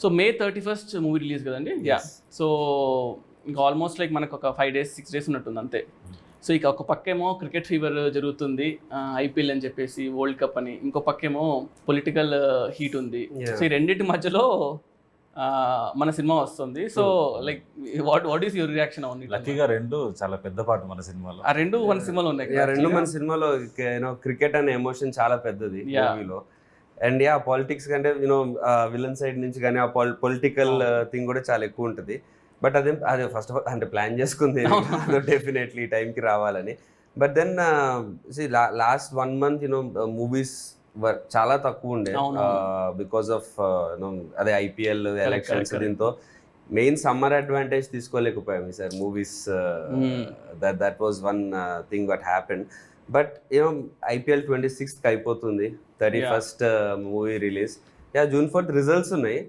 So May 31st movie release కదండి. Yeah, so ఇంకా almost like మనకు ఒక 5 days 6 days ఉన్నట్టుంది అంతే. సో ఇక ఒక పక్కేమో క్రికెట్ ఫీవర్ జరుగుతుంది, ఐపీఎల్ అని చెప్పేసి, వరల్డ్ కప్ అని, ఇంకో పక్కేమో పొలిటికల్ హీట్ ఉంది. సో ఈ రెండింటి మధ్యలో మన సినిమా వస్తుంది. So like what is your reaction on it? లక్కీగా రెండు చాలా పెద్ద పాట మన సినిమాలో. ఆ రెండు మన సినిమాలో ఉన్నాయి. రెండు మన సినిమాలో క్రికెట్ అనే ఎమోషన్ చాలా పెద్దది మూవీలో. అండ్ పాలిటిక్స్ కంటే విలన్ సైడ్ నుంచి కానీ ఆ పొలిటికల్ థింగ్ కూడా చాలా ఎక్కువ ఉంటుంది. బట్ అదే ఫస్ట్ ఆఫ్ ఆల్ అంటే ప్లాన్ చేసుకుంది డెఫినెట్లీ టైంకి రావాలని. But then last 1 month movies చాలా తక్కువ ఉండే బికాస్ ఆఫ్ అదే ఐపీఎల్ ఎలక్షన్స్. దీంతో మెయిన్ సమ్మర్ అడ్వాంటేజ్ తీసుకోలేకపోయాము sir movies. That was one thing what happened. But IPL 26th అయిపోతుంది, 31st movie release. June 4th results ఉన్నాయి.